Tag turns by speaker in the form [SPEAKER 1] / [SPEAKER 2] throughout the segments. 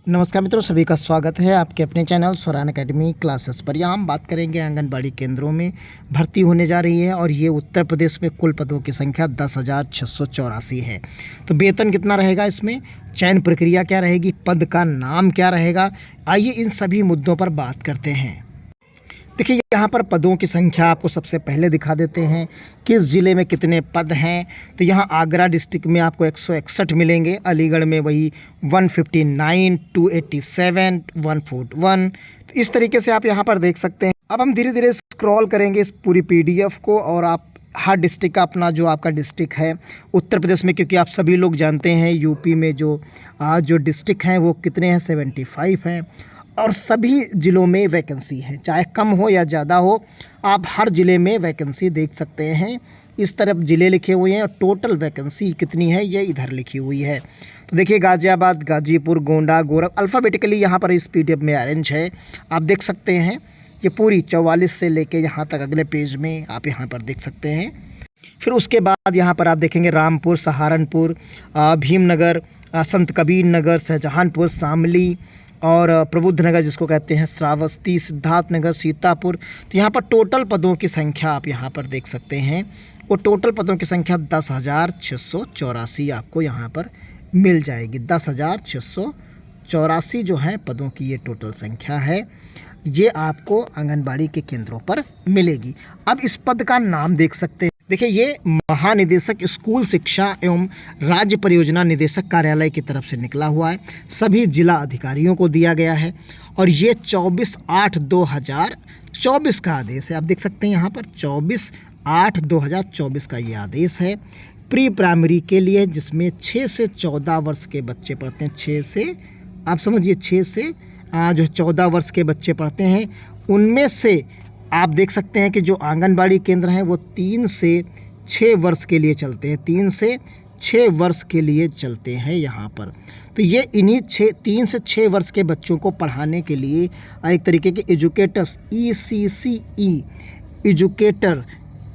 [SPEAKER 1] नमस्कार मित्रों, सभी का स्वागत है आपके अपने चैनल स्वरान एकेडमी क्लासेस पर। यहाँ हम बात करेंगे आंगनबाड़ी केंद्रों में भर्ती होने जा रही है और ये उत्तर प्रदेश में कुल पदों की संख्या 10,684 है। तो वेतन कितना रहेगा, इसमें चयन प्रक्रिया क्या रहेगी, पद का नाम क्या रहेगा, आइए इन सभी मुद्दों पर बात करते हैं। देखिए, यहाँ पर पदों की संख्या आपको सबसे पहले दिखा देते हैं, किस ज़िले में कितने पद हैं। तो यहाँ आगरा डिस्ट्रिक्ट में आपको 161 मिलेंगे, अलीगढ़ में वही 159, 287, 141। तो इस तरीके से आप यहाँ पर देख सकते हैं। अब हम धीरे धीरे स्क्रॉल करेंगे इस पूरी PDF को और आप हर डिस्ट्रिक्ट का अपना जो आपका डिस्ट्रिक्ट है उत्तर प्रदेश में, क्योंकि आप सभी लोग जानते हैं यूपी में जो डिस्ट्रिक्ट हैं वो कितने हैं, 75 हैं और सभी ज़िलों में वैकेंसी है, चाहे कम हो या ज़्यादा हो, आप हर ज़िले में वैकेंसी देख सकते हैं। इस तरफ ज़िले लिखे हुए हैं और टोटल वैकेंसी कितनी है ये इधर लिखी हुई है। तो देखिए, गाज़ियाबाद, गाज़ीपुर, गोंडा, गोरख अल्फ़ाबेटिकली यहाँ पर इस PDF में अरेंज है, आप देख सकते हैं। ये पूरी 44 से लेके यहाँ तक अगले पेज में आप यहाँ पर देख सकते हैं। फिर उसके बाद यहाँ पर आप देखेंगे रामपुर, सहारनपुर, भीमनगर, संत कबीर नगर, शाहजहांपुर, शामली और प्रबुद्धनगर जिसको कहते हैं, श्रावस्ती, सिद्धार्थनगर, सीतापुर। तो यहाँ पर टोटल पदों की संख्या आप यहाँ पर देख सकते हैं। वो टोटल पदों की संख्या 10,684 आपको यहाँ पर मिल जाएगी। 10,684 जो है पदों की ये टोटल संख्या है, ये आपको आंगनबाड़ी के केंद्रों पर मिलेगी। अब इस पद का नाम देख सकते हैं। देखिए, ये महानिदेशक स्कूल शिक्षा एवं राज्य परियोजना निदेशक कार्यालय की तरफ से निकला हुआ है, सभी जिला अधिकारियों को दिया गया है और ये 24/8/2024 का आदेश है। आप देख सकते हैं यहाँ पर 24/8/2024 का ये आदेश है। प्री प्राइमरी के लिए, जिसमें 6 से 14 वर्ष के बच्चे पढ़ते हैं, 6 से आप समझिए 6 से जो 14 वर्ष के बच्चे पढ़ते हैं, उनमें से आप देख सकते हैं कि जो आंगनबाड़ी केंद्र हैं वो 3 से 6 वर्ष के लिए चलते हैं, 3 से 6 वर्ष के लिए चलते हैं यहाँ पर। तो ये इन्हीं 3 से 6 वर्ष के बच्चों को पढ़ाने के लिए एक तरीके के एजुकेटर्स, ECCE एजुकेटर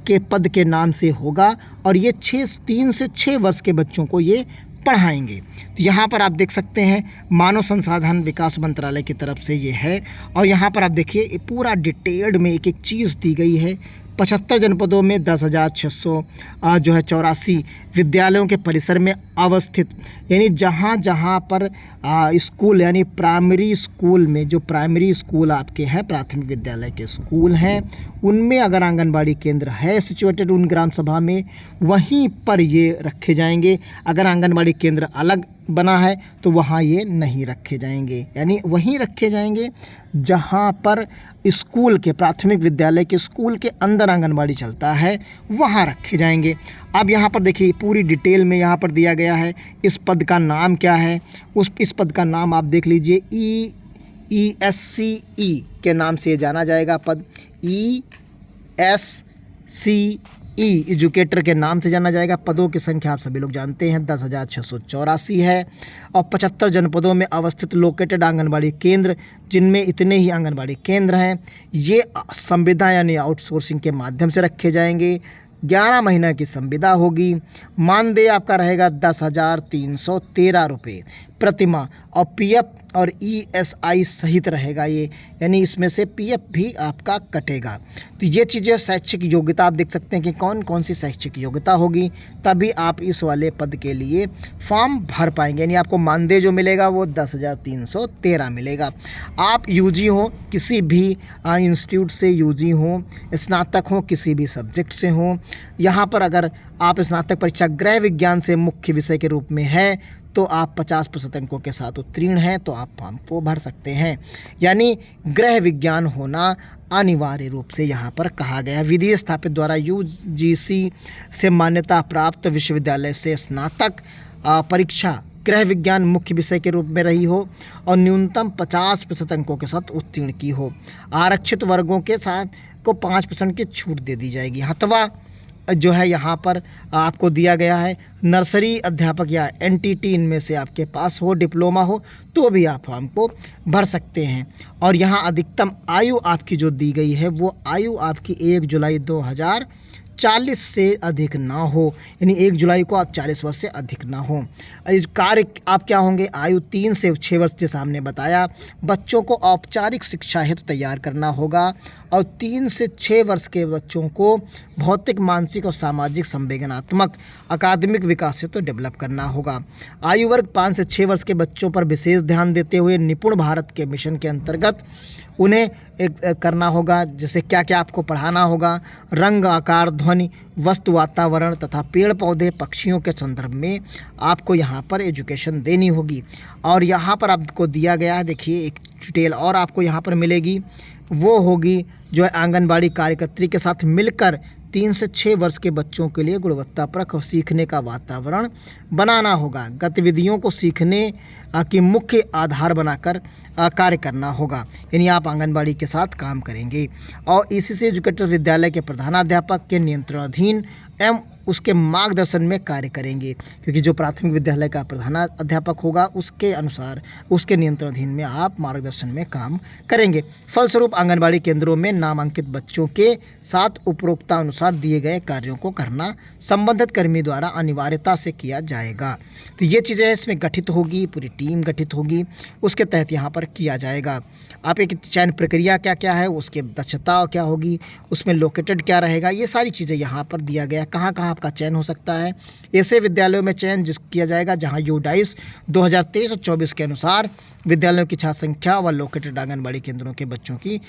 [SPEAKER 1] के पद के नाम से होगा और ये 3 से 6 वर्ष के बच्चों को ये पढ़ाएंगे। तो यहाँ पर आप देख सकते हैं मानव संसाधन विकास मंत्रालय की तरफ से ये है और यहाँ पर आप देखिए पूरा डिटेल्ड में एक एक चीज़ दी गई है। 75 जनपदों में 10,684 विद्यालयों के परिसर में अवस्थित, यानी जहाँ जहाँ पर स्कूल यानी प्राइमरी स्कूल में, जो प्राइमरी स्कूल आपके हैं, प्राथमिक विद्यालय के स्कूल हैं, उनमें अगर आंगनबाड़ी केंद्र है सिचुएटेड उन ग्राम सभा में, वहीं पर ये रखे जाएंगे। अगर आंगनबाड़ी केंद्र अलग बना है तो वहाँ ये नहीं रखे जाएंगे, यानी वहीं रखे जाएंगे जहाँ पर स्कूल के, प्राथमिक विद्यालय के स्कूल के अंदर आंगनबाड़ी चलता है, वहाँ रखे जाएंगे। अब यहाँ पर देखिए पूरी डिटेल में यहाँ पर दिया गया है इस पद का नाम क्या है। इस पद का नाम आप देख लीजिए, ESCE के नाम से जाना जाएगा पद, ESCE एजुकेटर के नाम से जाना जाएगा। पदों की संख्या आप सभी लोग जानते हैं 10,684 है और 75 जनपदों में अवस्थित लोकेटेड आंगनबाड़ी केंद्र, जिनमें इतने ही आंगनबाड़ी केंद्र हैं, ये संविदा यानी आउटसोर्सिंग के माध्यम से रखे जाएंगे। 11 महीने की संविदा होगी। मानदेय आपका रहेगा 10,313 रुपये प्रतिमाह और PF और ESI सहित रहेगा ये, यानी इसमें से PF भी आपका कटेगा। तो ये चीज़ें, शैक्षिक योग्यता आप देख सकते हैं कि कौन कौन सी शैक्षिक योग्यता होगी, तभी आप इस वाले पद के लिए फॉर्म भर पाएंगे। यानी आपको मानदेय जो मिलेगा वो 10,313 मिलेगा। आप UG हो, किसी भी इंस्टीट्यूट से UG हो, स्नातक हो, किसी भी सब्जेक्ट से हो, यहाँ पर अगर आप स्नातक परीक्षा गृह विज्ञान से मुख्य विषय के रूप में है तो आप 50% अंकों के साथ उत्तीर्ण हैं तो आप फॉर्म को भर सकते हैं। यानी गृह विज्ञान होना अनिवार्य रूप से यहाँ पर कहा गया। विधि स्थापित द्वारा UGC से मान्यता प्राप्त विश्वविद्यालय से स्नातक परीक्षा गृह विज्ञान मुख्य विषय के रूप में रही हो और न्यूनतम 50% अंकों के साथ उत्तीर्ण की हो। आरक्षित वर्गों के साथ को 5% की छूट दे दी जाएगी। अथवा जो है यहाँ पर आपको दिया गया है नर्सरी अध्यापक या NTT इनमें से आपके पास हो, डिप्लोमा हो, तो भी आप फॉर्म को भर सकते हैं। और यहाँ अधिकतम आयु आपकी जो दी गई है वो आयु आपकी 1 जुलाई 2024 40 से अधिक ना हो, यानी 1 जुलाई को आप 40 वर्ष से अधिक ना हो। इस कार्य आप क्या होंगे, आयु 3 से 6 वर्ष जैसा हमने बताया। बच्चों को औपचारिक शिक्षा हेतु तैयार करना होगा और 3 से 6 वर्ष के बच्चों को भौतिक, मानसिक और सामाजिक, संवेदनात्मक, अकादमिक विकास हेतु डेवलप करना होगा। आयु वर्ग 5 से 6 वर्ष के बच्चों पर विशेष ध्यान देते हुए निपुण भारत के मिशन के अंतर्गत उन्हें करना होगा। जैसे क्या क्या आपको पढ़ाना होगा, रंग, आकार, ध्वनि, वस्तु, वातावरण तथा पेड़ पौधे, पक्षियों के संदर्भ में आपको यहाँ पर एजुकेशन देनी होगी। और यहाँ पर आपको दिया गया है, देखिए एक डिटेल और आपको यहाँ पर मिलेगी, वो होगी जो है आंगनबाड़ी कार्यकर्त्री के साथ मिलकर 3 से 6 वर्ष के बच्चों के लिए गुणवत्तापरक और सीखने का वातावरण बनाना होगा। गतिविधियों को सीखने की मुख्य आधार बनाकर कार्य करना होगा, यानी आप आंगनबाड़ी के साथ काम करेंगे। और इसी से एजुकेटर विद्यालय के प्रधानाध्यापक के नियंत्रणाधीन एवं उसके मार्गदर्शन में कार्य करेंगे, क्योंकि जो प्राथमिक विद्यालय का प्रधानाध्यापक होगा उसके अनुसार, उसके नियंत्रणाधीन में आप मार्गदर्शन में काम करेंगे। फलस्वरूप आंगनबाड़ी केंद्रों में नामांकित बच्चों के साथ उपरोक्तानुसार दिए गए कार्यों को करना संबंधित कर्मी द्वारा अनिवार्यता से किया जाएगा। तो ये चीज़ें इसमें गठित होगी, पूरी टीम गठित होगी, उसके तहत यहाँ पर किया जाएगा। आप एक चयन प्रक्रिया क्या क्या है, उसके दक्षता क्या होगी, उसमें लोकेटेड क्या रहेगा, ये सारी चीज़ें यहाँ पर दिया गया। कहाँ कहाँ आपका चयन हो सकता है, ऐसे विद्यालयों में चयन किया जाएगा जहाँ यूडाइस 2023 और 24 के अनुसार विद्यालयों की छात्र संख्या व लोकेटेड आंगनबाड़ी केंद्रों के बच्चों की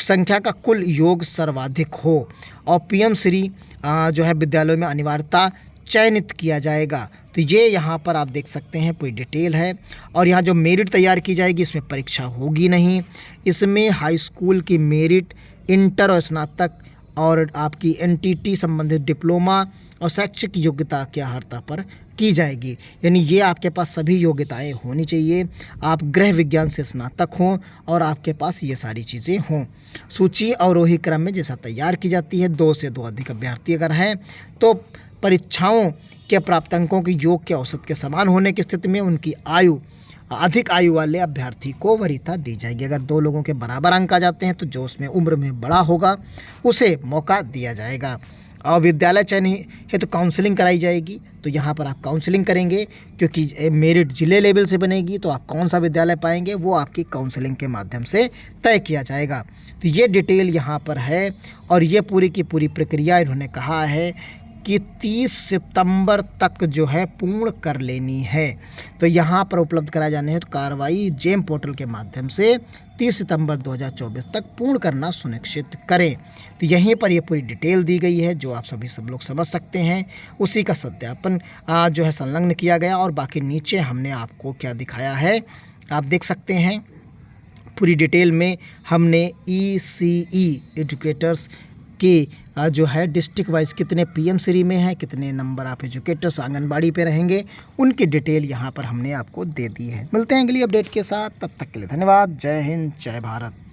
[SPEAKER 1] संख्या का कुल योग सर्वाधिक हो। और पीएम श्री जो है विद्यालयों में अनिवार्यता चयनित किया जाएगा। तो ये यहाँ पर आप देख सकते हैं पूरी डिटेल है। और यहाँ जो मेरिट तैयार की जाएगी, इसमें परीक्षा होगी नहीं, इसमें हाई स्कूल की मेरिट, इंटर और स्नातक और आपकी एनटीटी संबंधित डिप्लोमा और शैक्षिक योग्यता के आधार पर की जाएगी। यानी ये आपके पास सभी योग्यताएं होनी चाहिए, आप गृह विज्ञान से स्नातक हों और आपके पास ये सारी चीज़ें हों। सूची अवरोही क्रम में जैसा तैयार की जाती है, 2 से 2 अधिक अभ्यर्थी अगर हैं तो परीक्षाओं के प्राप्तांकों के योग के औसत के समान होने की स्थिति में उनकी आयु, अधिक आयु वाले अभ्यर्थी को वरीयता दी जाएगी। अगर 2 लोगों के बराबर अंक आ जाते हैं तो जो उसमें उम्र में बड़ा होगा उसे मौका दिया जाएगा। और विद्यालय चयन हेतु काउंसलिंग कराई जाएगी, तो यहाँ पर आप काउंसलिंग करेंगे, क्योंकि मेरिट जिले लेवल से बनेगी, तो आप कौन सा विद्यालय पाएंगे वो आपकी काउंसलिंग के माध्यम से तय किया जाएगा। तो ये डिटेल यहाँ पर है और ये पूरी की पूरी प्रक्रिया इन्होंने कहा है कि 30 सितंबर तक जो है पूर्ण कर लेनी है। तो यहाँ पर उपलब्ध कराए जाने हैं तो कार्रवाई जेम पोर्टल के माध्यम से 30 सितंबर 2024 तक पूर्ण करना सुनिश्चित करें। तो यहीं पर ये पूरी डिटेल दी गई है जो आप सब लोग समझ सकते हैं, उसी का सत्यापन जो है संलग्न किया गया। और बाकी नीचे हमने आपको क्या दिखाया है आप देख सकते हैं, पूरी डिटेल में हमने ECE एजुकेटर्स कि जो है डिस्ट्रिक्ट वाइज कितने पीएम श्री में है, कितने नंबर आप एजुकेटर्स आंगनबाड़ी पे रहेंगे, उनकी डिटेल यहाँ पर हमने आपको दे दी है। मिलते हैं अगली अपडेट के साथ, तब तक के लिए धन्यवाद। जय हिंद, जय भारत।